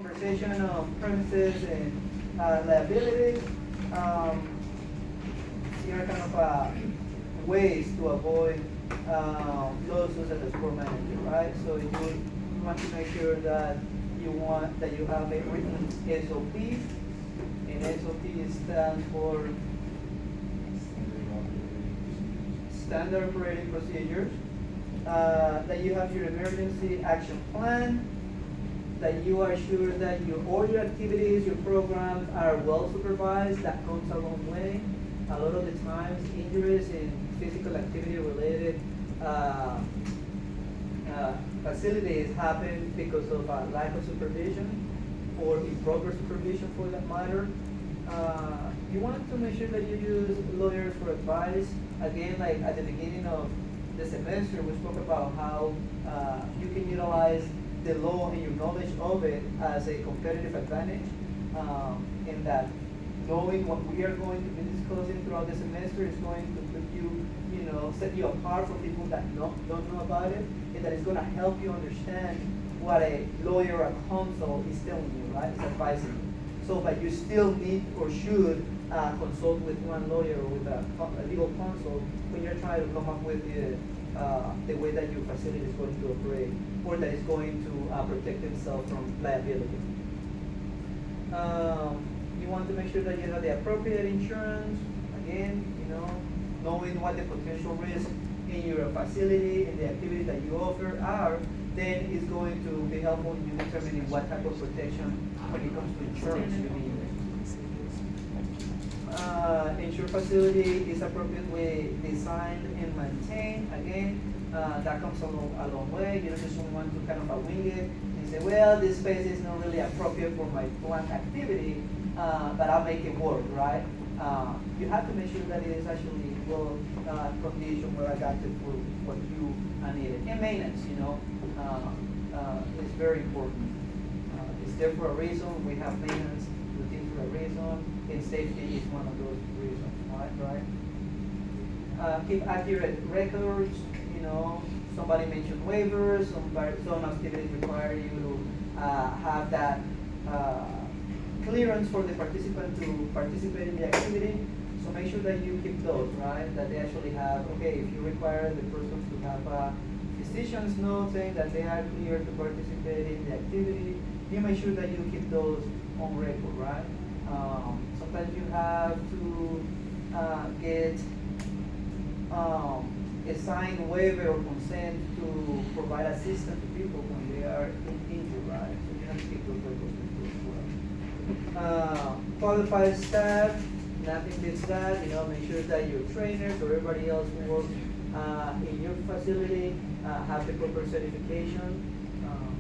conversation of premises and liabilities. Here are kind of ways to avoid lawsuits as a sport manager, right? So you want to make sure that you have a written SOP, and SOP stands for Standard Operating Procedures. That you have your emergency action plan, that you are sure that all your activities, your programs are well supervised. That goes a long way. A lot of the times, injuries in physical activity related facilities happen because of lack of supervision or improper supervision for that matter. You want to make sure that you use lawyers for advice. Again, like at the beginning of the semester, we spoke about how you can utilize the law and your knowledge of it as a competitive advantage, in that knowing what we are going to be discussing throughout the semester is going to put you, set you apart from people that don't know about it, and that is going to help you understand what a lawyer or counsel is telling you, right? It's advising you. So, but you still need or should consult with one lawyer or with a legal counsel when you're trying to come up with the way that your facility is going to operate, or that is going to protect itself from liability. You want to make sure that you have the appropriate insurance. Again, knowing what the potential risks in your facility and the activity that you offer are, then is going to be helpful in you determining what type of protection when it comes to insurance you need. Ensure facility is appropriately designed and maintained. Again, that comes a long way. You don't just want to kind of wing it and say, well, this space is not really appropriate for my planned activity, but I'll make it work, right? You have to make sure that it is actually well conditioned, well adapted for what you needed. And maintenance, is very important. It's there for a reason. We have maintenance routine for a reason, and safety is one of those reasons, right? Keep accurate records. Somebody mentioned waivers. Some activities require you to have that clearance for the participant to participate in the activity. So make sure that you keep those, right? That they actually have, okay, if you require the person to have a physician's note saying that they are clear to participate in the activity, you make sure that you keep those on record, right? Sometimes you have to get a signed waiver or consent to provide assistance to people when they are injured, right? So you have to keep those records as well. Qualified staff, nothing beats that. Make sure that your trainers or everybody else who works in your facility have the proper certification.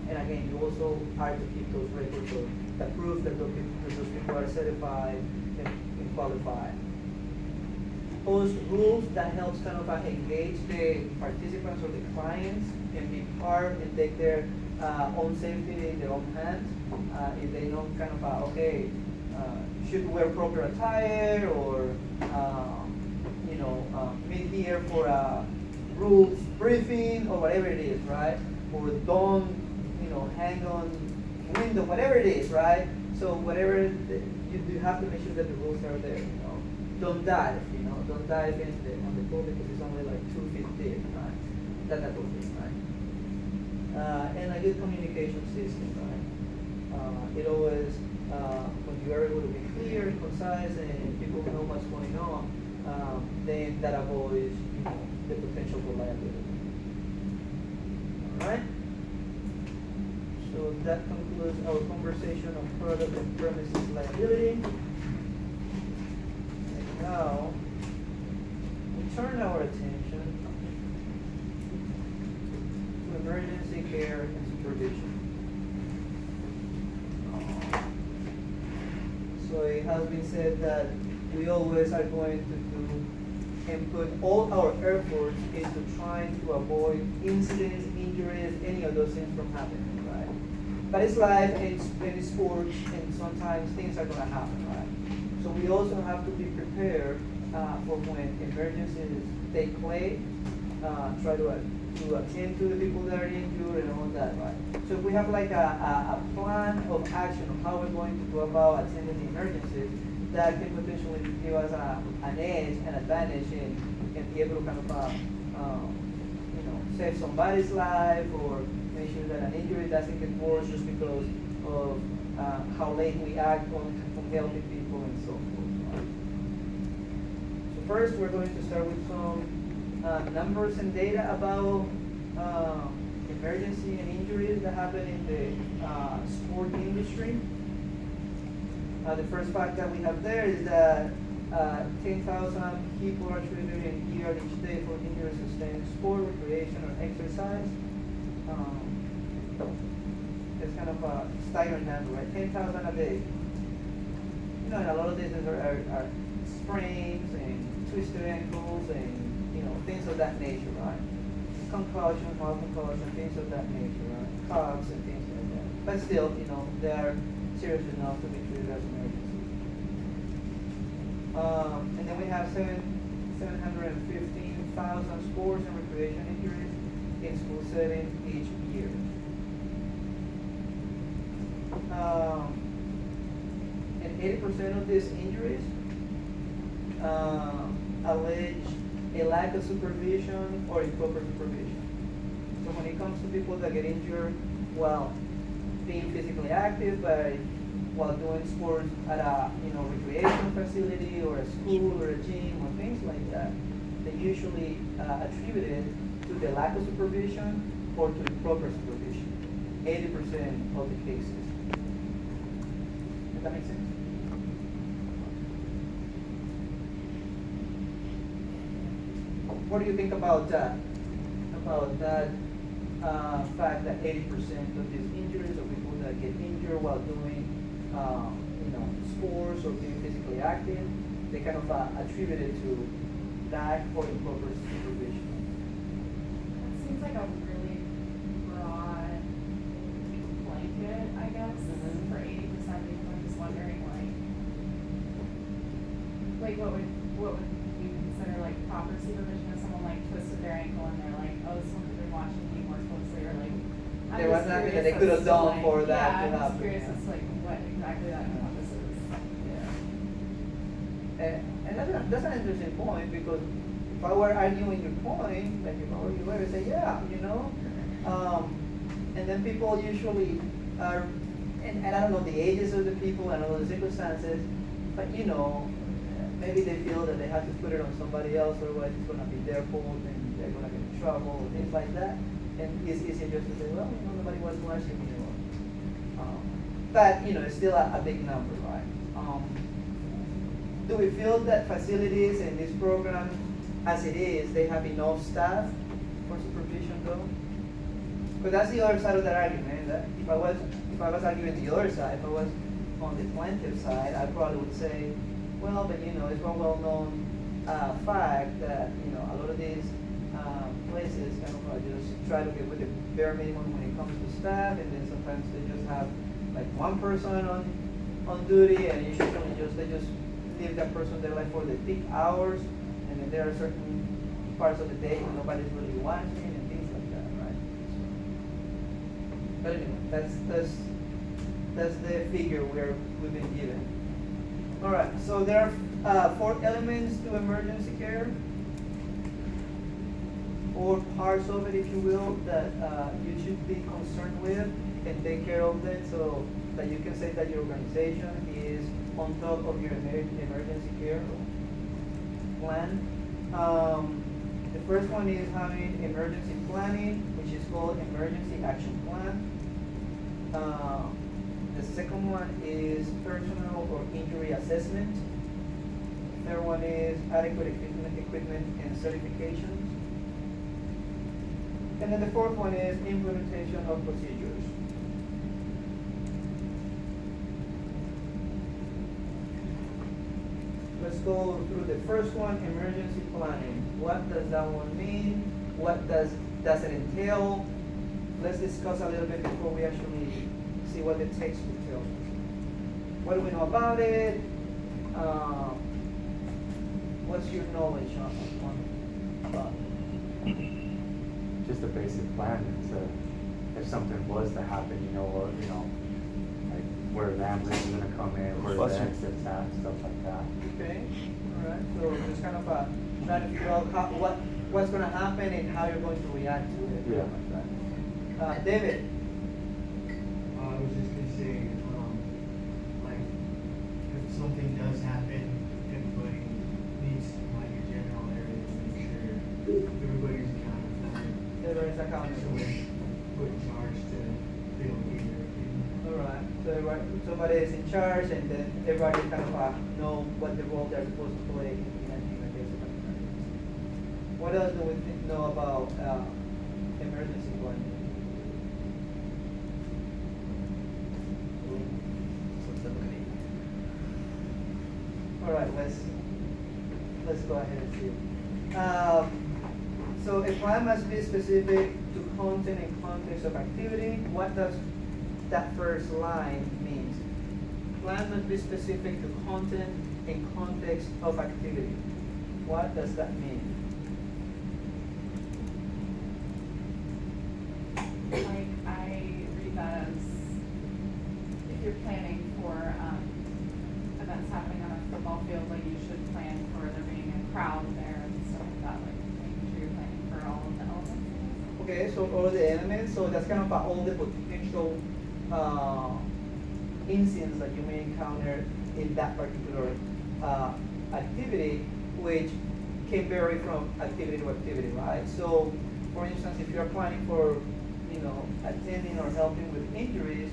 And again, you also are to keep those records that prove that those people are certified and qualified. Post rules that helps kind of engage the participants or the clients and be part and take their own safety in their own hands. If they know kind of okay, should wear proper attire or meet here for a rules briefing or whatever it is, right? Or don't hang on window, whatever it is, right? So whatever you have to make sure that the rules are there. Don't dive, don't dive on the pool because it's only like 2 feet deep, right? That type of thing, right? And a good communication system, right? It always, when you are able to be clear, concise, and people know what's going on, then that avoids the potential for liability. All right? So that concludes our conversation on product and premises liability. Now, we turn our attention to emergency care and supervision. So it has been said that we always are going to do and put all our efforts into trying to avoid incidents, injuries, any of those things from happening, right? But it's life, it's sports, and sometimes things are going to happen, right? So we also have to be prepared for when emergencies take place, try to to attend to the people that are injured and all that, right? So if we have like a plan of action of how we're going to go about attending the emergencies, that can potentially give us an edge, an advantage in be able to kind of, save somebody's life or make sure that an injury doesn't get worse just because of how late we act on helping people and so forth. So first, we're going to start with some numbers and data about emergency and injuries that happen in the sport industry. The first fact that we have there is that 10,000 people are treated in year each day for injuries sustained in sport, recreation, or exercise. It's kind of a staggering number, right? 10,000 a day. And a lot of these are sprains and twisted ankles and things of that nature, right? Concussion, mild concussion, things of that nature, right? Cuts and things like that. But still, they are serious enough to be treated as emergencies. And then we have 715,000 sports and recreation injuries in school setting each year. And 80% of these injuries allege a lack of supervision or improper supervision. So when it comes to people that get injured while being physically active, while doing sports at a recreation facility or a school or a gym or things like that, they usually attribute it to the lack of supervision or to improper supervision. 80% of the cases. Does that make sense? What do you think about that? About that fact that 80% of these injuries or people that get injured while doing sports or being physically active, they kind of attribute it to lack or improper supervision. It seems like a really broad blanket, I guess, for 80% of people. I'm just wondering, like what would you consider like proper supervision if someone like twisted their ankle and they're like, oh, someone could have been watching me more closely, or like. There was nothing that they could have done for that to happen. I'm just curious as to like what exactly that encompasses. Yeah. And that's an interesting point, because if I were arguing your point, like if I were you, I would say, yeah, and then people usually are, and I don't know the ages of the people, I don't know the circumstances, but maybe they feel that they have to put it on somebody else, otherwise it's going to be their fault and they're going to get in trouble or things like that. And it's easier just to say, well, nobody was watching me. But it's still a big number, right? Do we feel that facilities in this program, as it is, they have enough staff for supervision, though? Because that's the other side of that argument. That if I was arguing the other side, if I was on the plaintiff side, I probably would say, well, but it's one well-known fact that a lot of these places kind of just try to get with the bare minimum when it comes to staff, and then sometimes they just have like one person on duty, and usually they just leave that person there like for the peak hours, and then there are certain parts of the day when nobody's really watching and things like that, right? But anyway, that's the figure we've been given. All right, so there are 4 elements to emergency care, or parts of it, if you will, that you should be concerned with and take care of them, so that you can say that your organization is on top of your emergency care plan. The first one is having emergency planning, which is called emergency action plan. The second one is personal or injury assessment. The third one is adequate equipment and certifications. And then the fourth one is implementation of procedures. Let's go through the first one, emergency planning. What does that one mean? What does it entail? Let's discuss a little bit before we actually see what the text will tell us. What do we know about it? What's your knowledge on it? just a basic plan. It's if something was to happen, or, like where the ambulance is gonna come in, where the exits at, stuff like that. Okay, all right, so just kind of trying to figure out what's gonna happen and how you're going to react to it. Yeah. David? I was just gonna say, like, if something does happen, everybody needs like a general area to make sure everybody's accounted for. Everybody's accountable. Somebody put in charge to deal with everything. All right, so somebody is in charge, and then everybody kind of know what the role they're supposed to play in a case of an emergency. What else do we know about emergency planning? All right, let's go ahead and see. So a plan must be specific to content and context of activity. What does that first line mean? Plan must be specific to content and context of activity. What does that mean? Like, I read that as if you're planning for events happening on a football field, like you should plan for there being a crowd there and stuff like that, like making sure you're planning for all of the elements. Okay, so all the elements, so that's kind of all the potential incidents that you may encounter in that particular activity, which can vary from activity to activity, right? So, for instance, if you're planning for, attending or helping with injuries,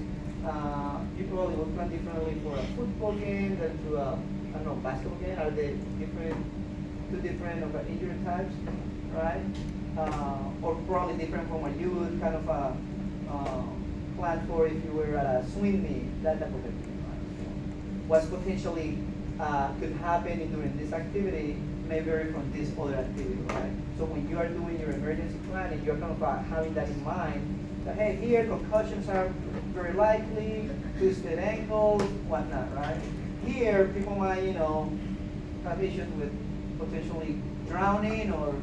you probably will plan differently for a football game than to a, basketball game. Are they two different of injury types, right? Or probably different from what you would kind of plan for if you were at a swim meet, that type of thing, right? So what's potentially could happen during this activity may vary from this other activity, right? So when you are doing your emergency planning, you're kind of having that in mind, that hey, here concussions are very likely, twisted ankles, whatnot, right? Here, people might, have issues with potentially drowning or,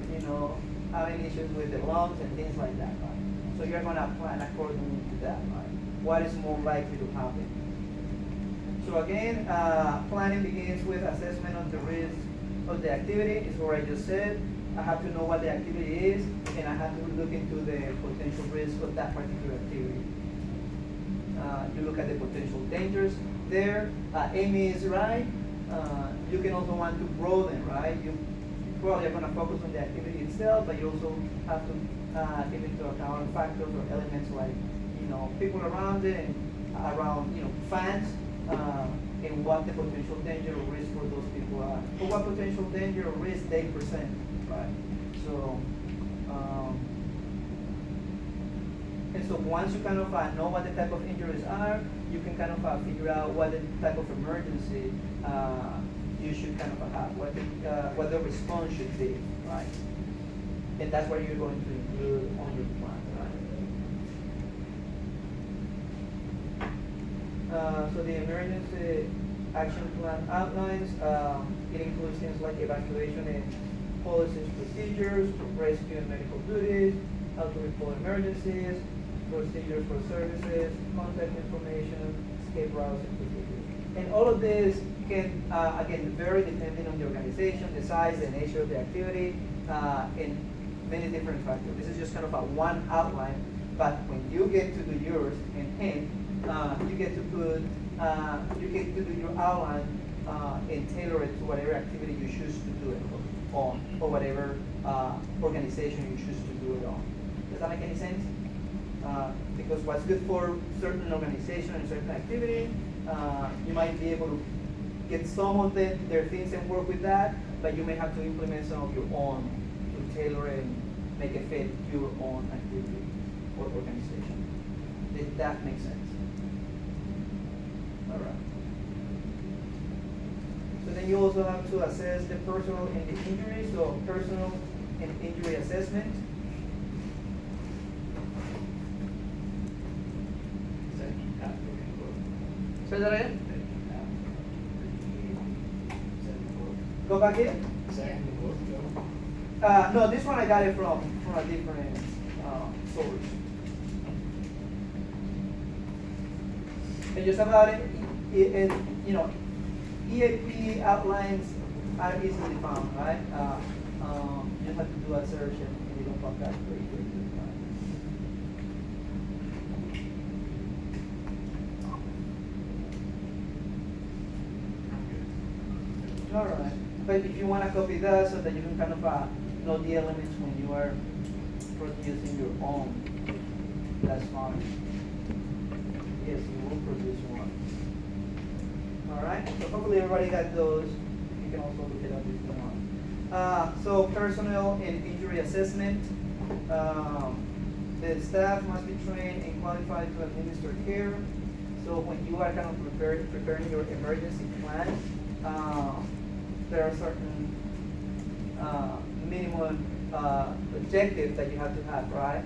having issues with the lungs and things like that, right? So you're gonna plan according to that, right? What is more likely to happen? So again, planning begins with assessment of the risk of the activity. Is what I just said. I have to know what the activity is, and I have to look into the potential risk of that particular activity. You look at the potential dangers there. Amy is right. You can also want to broaden, right? You probably are going to focus on the activity itself, but you also have to take into account factors or elements like, people around it and around, fans, and what the potential danger or risk for those people are, or what potential danger or risk they present, right? So, and so once you kind of know what the type of injuries are, you can kind of figure out what the type of emergency you should kind of have, what the response should be, right? And that's what you're going to include on your plan, right? So the emergency action plan outlines, it includes things like evacuation and policies, procedures, rescue and medical duties, how to report emergencies, procedures for services, contact information, escape routes, and procedures. And all of this can, again, vary depending on the organization, the size, the nature of the activity, and many different factors. This is just kind of a one outline, but when you get to do yours and you get to put, you get to do your outline and tailor it to whatever activity you choose to do it on, or whatever organization you choose to do it on. Does that make any sense? Because what's good for certain organization and certain activity, you might be able to get some of their things and work with that, but you may have to implement some of your own to tailor it and make it fit your own activity or organization. Did that make sense? All right. So then you also have to assess the personal and the injury, so personal and injury assessment. Say that again? Go back here? No, this one I got it from a different source. And just about it, you know, EAP outlines are easily found, right? You have to do a search and you don't come back very quickly. All right, but if you want to copy that so that you can kind of know the elements when you are producing your own, that's fine. Yes, you will produce one. All right, so hopefully everybody got those. You can also look it up if you want. So personnel and injury assessment. The staff must be trained and qualified to administer care. So when you are kind of preparing your emergency plan, there are certain minimum objectives that you have to have, right?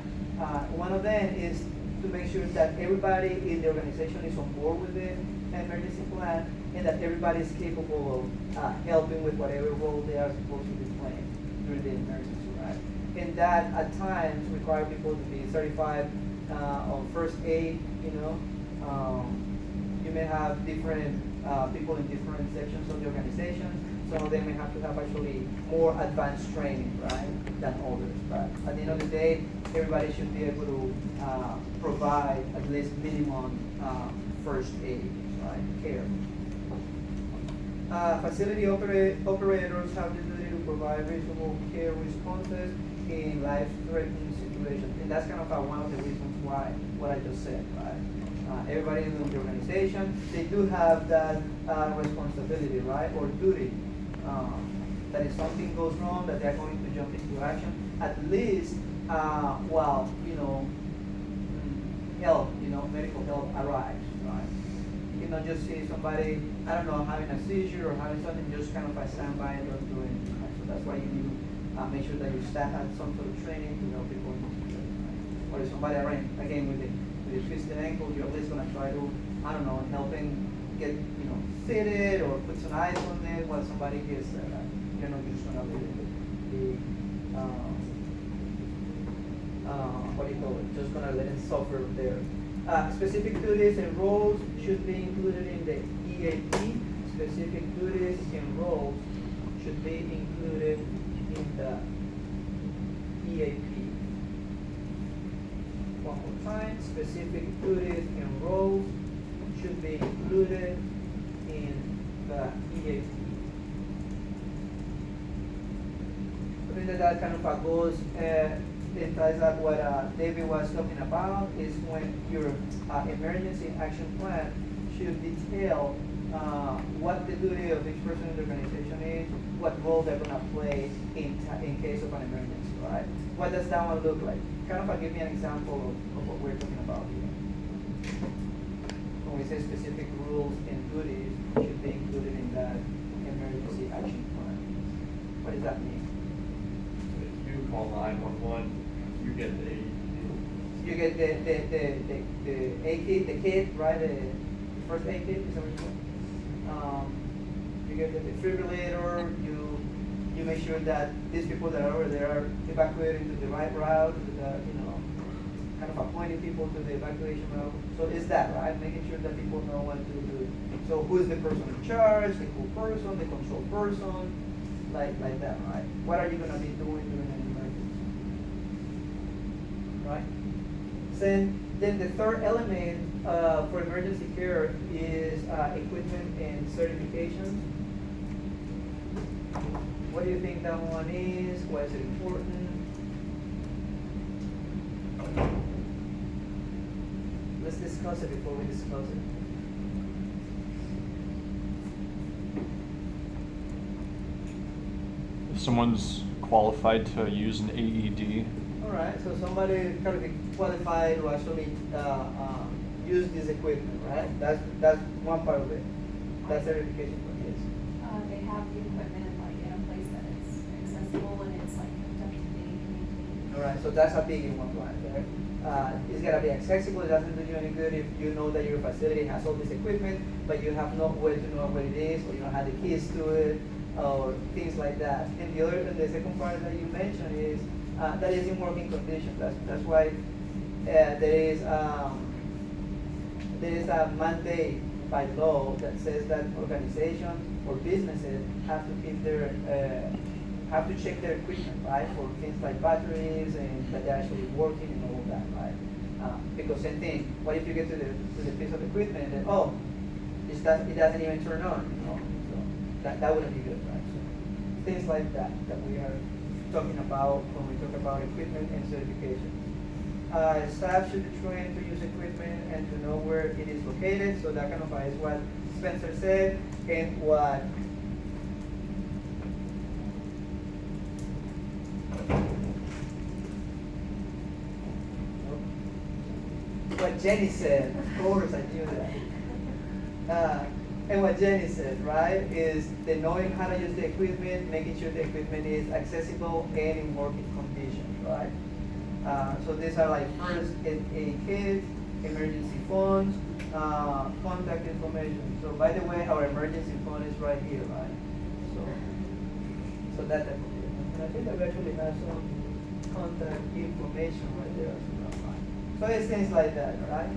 One of them is to make sure that everybody in the organization is on board with the emergency plan and that everybody is capable of helping with whatever role they are supposed to be playing during the emergency, right? And that at times require people to be certified on first aid, you know. You may have different people in different sections of the organization. Some of them may have to have actually more advanced training, right, than others. But at the end of the day, everybody should be able to provide at least minimum first aid, right, care. Facility operators have the duty to provide reasonable care responses in life-threatening situations. And that's kind of one of the reasons why what I just said, right? Everybody in the organization, they do have that responsibility, right, or duty. That if something goes wrong, that they're going to jump into action, at least while, you know, help, you know, medical help arrives, right? You cannot just see somebody, I don't know, having a seizure or having something, just kind of stand by and don't do anything, right? So that's why you need to make sure that your staff has some sort of training to help people in this situation, right? Or if somebody, again, with a twisted ankle, you're at least going to try to, I don't know, helping get, you know, seated or put some ice on it while somebody gets there, right? You're not just going to leave the what do you call it? Just going to let it suffer there. Specific duties and roles should be included in the EAP. Specific duties and roles should be included in the EAP. One more time, specific duties and roles should be included in the EAP. I think that kind of goes, it ties up what David was talking about, is when your emergency action plan should detail what the duty of each person in the organization is, what role they're going to play in case of an emergency, right? What does that one look like? Kind of give me an example of what we're talking about here. When we say specific rules and duties should be included in that emergency action plan. What does that mean? If you call 911, you get the You get the aid kit, the kit, right? The first aid kit, is that what you call it? You get the defibrillator, you make sure that these people that are over there are evacuated to the right route, to the, you know, kind of appointing people to the evacuation route. So it's that, right? Making sure that people know what to do. So who is the person in charge, the cool person, the control person, like that, right? What are you gonna be doing during an emergency? Right? Then the third element for emergency care is equipment and certifications. What do you think that one is? Why is it important? Let's discuss it before we discuss it. If someone's qualified to use an AED, Alright, so somebody kind of qualified to actually use this equipment, right? That's one part of it. That's certification for this. They have the equipment in a place that it's accessible and it's hooked up to the community. Alright, so that's a big one, right there. It's gotta be accessible. It doesn't do you any good if you know that your facility has all this equipment, but you have no way to know what it is, or you don't have the keys to it, or things like that. And the second part that you mentioned is that is in working condition. That's why there is a mandate by law that says that organizations or businesses have to keep their have to check their equipment, right, for things like batteries and that they're actually working and all of that, right? Because same thing. What if you get to the piece of equipment and then, oh, it doesn't even turn on, you know? So that wouldn't be good, right? So things like that we are talking about when we talk about equipment and certification. Staff should be trained to use equipment and to know where it is located. So that kind of is what Spencer said and what Jenny said. Of course, I knew that. And what Jenny said, right, is the knowing how to use the equipment, making sure the equipment is accessible and in working condition, right? So these are like first aid kits, emergency phones, contact information. So by the way, our emergency phone is right here, right? So that type of thing. And I think that we actually have some contact information right there as well, right? So it's things like that, right?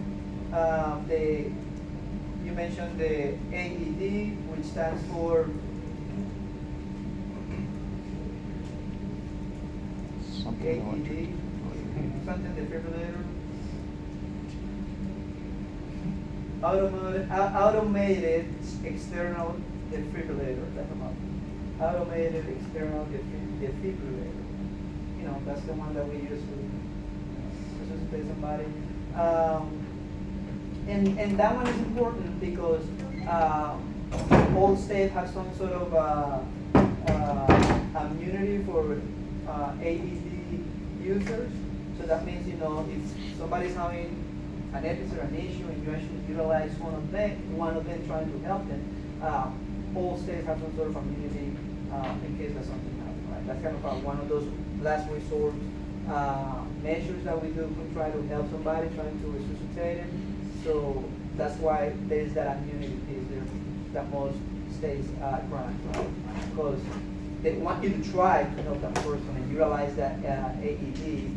You mentioned the AED, which stands for Something AED, something defibrillator. Automated external defibrillator. That's a mouthful. Automated external defibrillator. You know, that's the one that we use to resuscitate somebody. And that one is important because all states have some sort of immunity for AED users. So that means, you know, if somebody's having an episode, an issue, and you actually utilize one of them trying to help them, all states have some sort of immunity in case that something happens, right? That's kind of one of those last resort measures that we do to try to help somebody trying to resuscitate them. So that's why there's that immunity piece there that most states grant, right? Because they want you to try to help that person and utilize that AED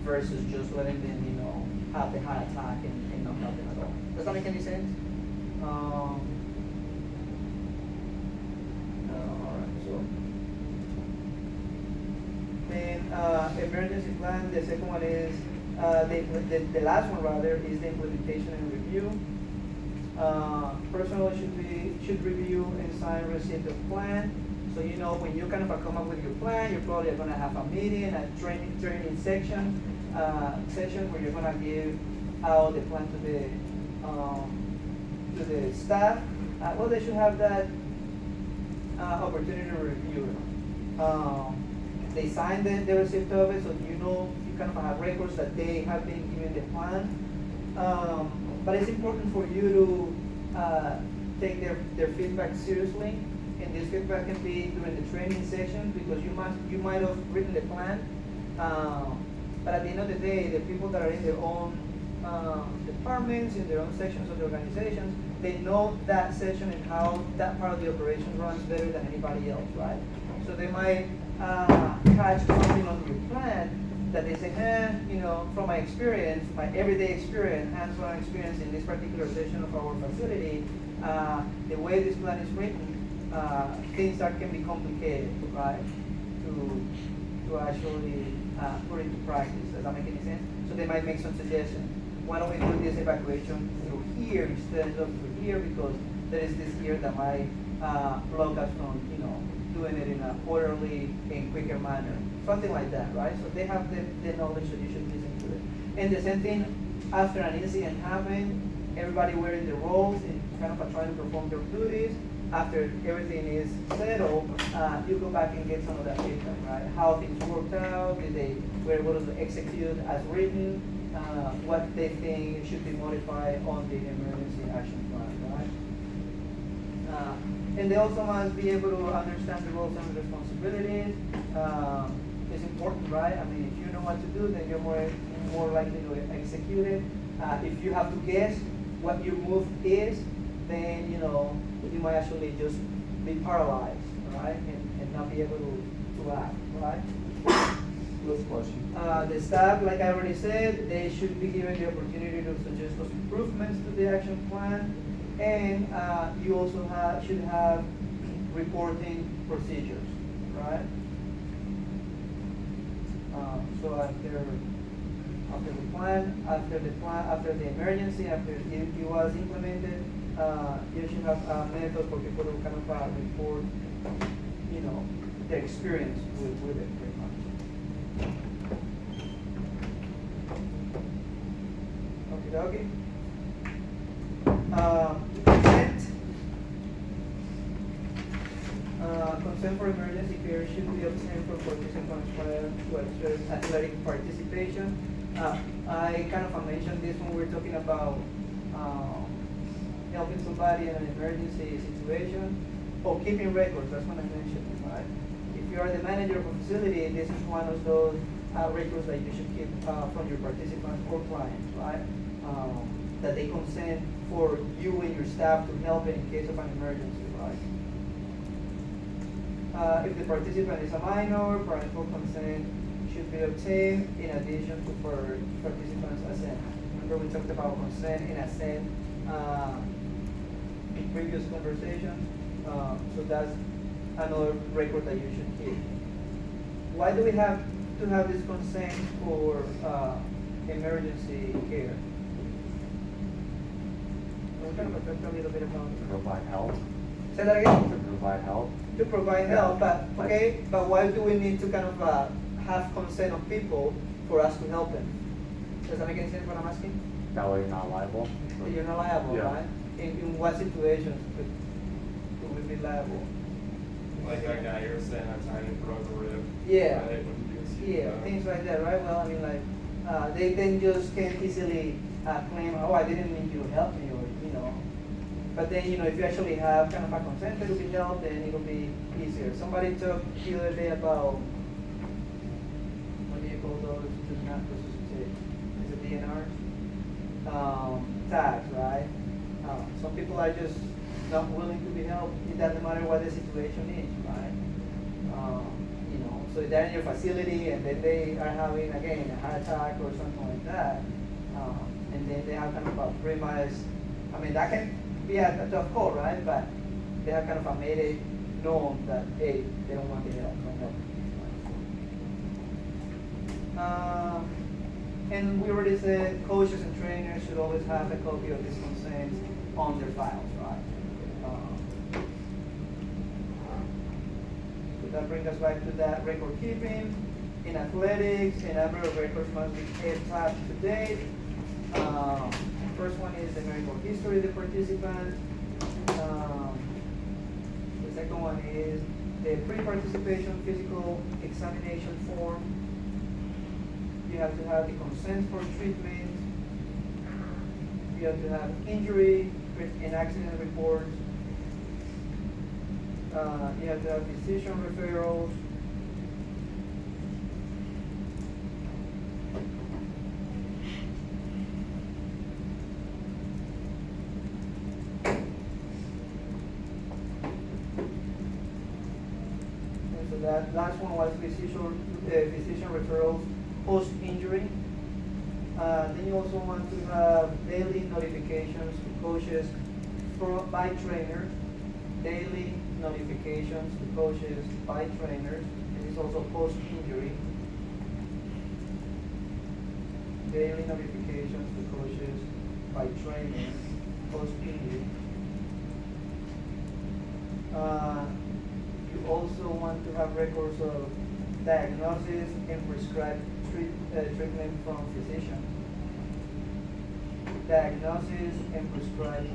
versus just letting them, you know, have the heart attack and not helping at all. Does that make any sense? All right, so. Then emergency plan, the second one is, the last one rather is the implementation and review. Personnel should review and sign receipt of plan. So you know when you kind of come up with your plan, you're probably going to have a meeting, a training section where you're going to give out the plan to the staff. Well, they should have that opportunity to review it. They sign the receipt of it, so you know you kind of have records that they have been given the plan. But it's important for you to take their feedback seriously, and this feedback can be during the training session because you might have written the plan, but at the end of the day, the people that are in their own departments, in their own sections of the organizations, they know that section and how that part of the operation runs better than anybody else, right? So they might catch something on your plan that they say, you know, from my experience, my everyday experience, hands-on experience in this particular section of our facility, the way this plan is written, things that can be complicated, right, to actually put into practice. Does that make any sense? So they might make some suggestions. Why don't we do this evacuation through here instead of through here, because there is this here that might block us from, you know, doing it in a orderly and quicker manner. Something like that, right? So they have the knowledge that you should listen to it. And the same thing, after an incident happened, everybody wearing their roles and kind of trying to perform their duties. After everything is settled, you go back and get some of that feedback, right? How things worked out, did they were able to execute as written, what they think should be modified on the emergency action plan, right? And they also must be able to understand the roles and responsibilities. It's important, right? I mean, if you know what to do, then you're more likely to execute it. If you have to guess what your move is, then you know you might actually just be paralyzed, right, and not be able to act, right? Bless you. The staff, like I already said, they should be given the opportunity to suggest those improvements to the action plan. And you also should have reporting procedures, right? So after the emergency, after it was implemented, you should have a method for people to kind of report, their experience with it pretty much. Okay. Consent for emergency care should be obtained from participants prior to athletic participation. I kind of mentioned this when we were talking about helping somebody in an emergency situation or keeping records. That's what I mentioned, right? If you are the manager of a facility, this is one of those records that you should keep from your participants or clients, right? That they consent for you and your staff to help in case of an emergency, right? If the participant is a minor, parental consent should be obtained in addition to participants' assent. Remember we talked about consent and assent in previous conversations, so that's another record that you should keep. Why do we have to have this consent for emergency care? We're going to talk a little bit about Provide help. Say that again? To provide help. To provide help, but why do we need to kind of have consent of people for us to help them? Does that make any sense what I'm asking? That way you're not liable. You're not liable, Yeah. right? In what situations could we be liable? Like that guy here saying I tied it broke a rib. Yeah. Right? When you do see Yeah, that. things like that, right? Well, I mean, like, they then just can't easily claim, oh, I didn't mean you to help me, or, But then, if you actually have kind of a consent to be helped, then it'll be easier. Somebody talked the other day about, what do you call those? Not resuscitate. Is it DNRs? Tags, right? Some people are just not willing to be helped. It doesn't matter what the situation is, right? So they're in your facility and then they are having, again, a heart attack or something like that. And then they have kind of a premise, that can be a tough call, right? But they have kind of made it known that, hey, they don't want the help, no help. And we already said coaches and trainers should always have a copy of these consents on their files, right? So that brings us back to that record keeping. In athletics, a number of records must be kept up to date. First one is the medical history of the participant. The second one is the pre-participation physical examination form. You have to have the consent for treatment. You have to have injury and accident reports. You have to have physician referrals. That last one was physician referrals post-injury. Then you also want to have daily notifications to coaches by trainers. Daily notifications to coaches by trainers. This is also post-injury. Daily notifications to coaches by trainers post-injury. You also want to have records of diagnosis and prescribed treatment from physician. Diagnosis and prescribed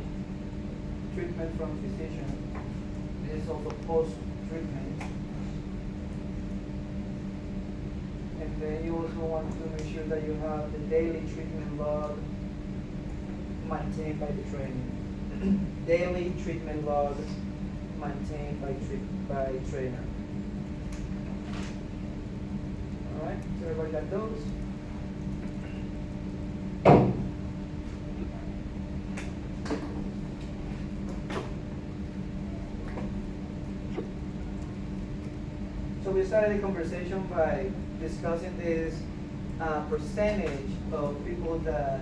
treatment from physician. This is also post-treatment. And then you also want to make sure that you have the daily treatment log maintained by the trainer. Daily treatment log maintained by trainer. All right, so everybody got those? So we started the conversation by discussing this percentage of people that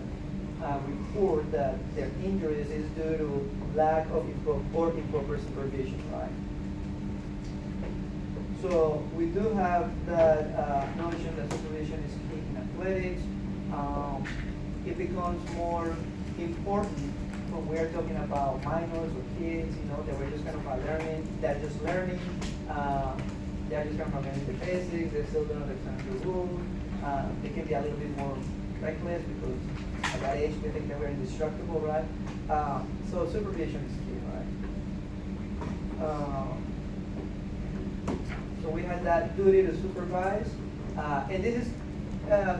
report that their injuries is due to lack of improper supervision, right? So we do have that notion that supervision is key in athletics. It becomes more important when we're talking about minors or kids, that we're just kind of learning, they're just learning, they're just kind of learning the basics, they still don't understand the rules. They can be a little bit more reckless because at that age they think they're indestructible, right? So supervision is key, right? So we had that duty to supervise, and this is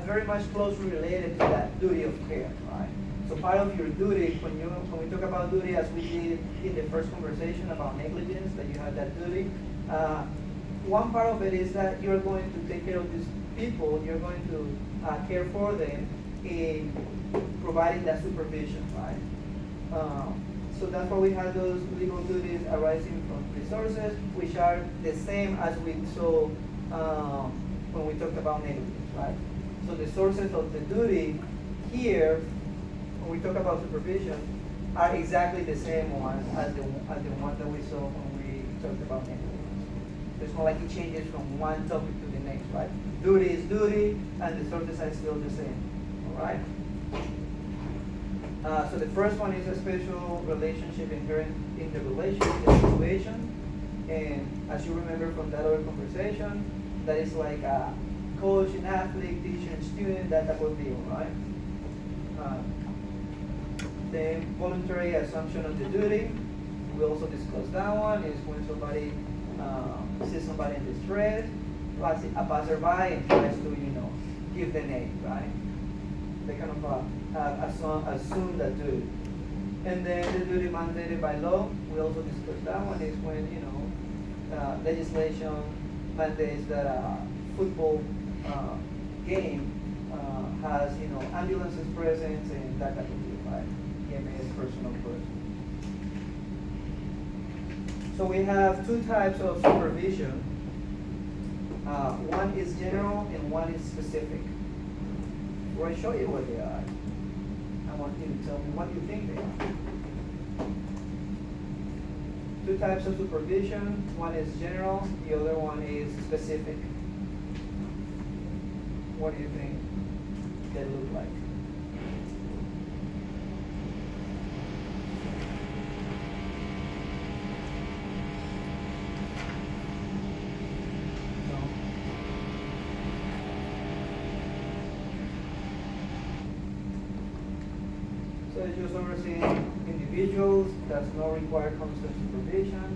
very much closely related to that duty of care, right? So part of your duty, when we talk about duty, as we did in the first conversation about negligence, that you have that duty, one part of it is that you're going to take care of these people, you're going to care for them in providing that supervision, right? So that's why we have those legal duties arising from resources, which are the same as we saw when we talked about negligence, right? So the sources of the duty here, when we talk about supervision, are exactly the same ones as the one that we saw when we talked about negligence. It's not like it changes from one topic to the next, right? Duty is duty, and the sources are still the same, all right? So the first one is a special relationship inherent in the relationship, the situation. And as you remember from that other conversation, that is like a coach and athlete, teacher and student, that type of deal, right? The voluntary assumption of the duty, we also discussed that one, is when somebody sees somebody in distress, a passerby, and tries to, give them aid, right? They kind of assume that duty. And then the duty mandated by law, we also discussed that one, is when, legislation mandates that a football game has, ambulances presence and that type of thing, right? EMS, personal person. So we have two types of supervision. One is general and one is specific. Before I show you what they are, I want you to tell me what you think they are. Two types of supervision. One is general, the other one is specific. What do you think they look like? No? So it's just overseeing individuals, does not require constant supervision.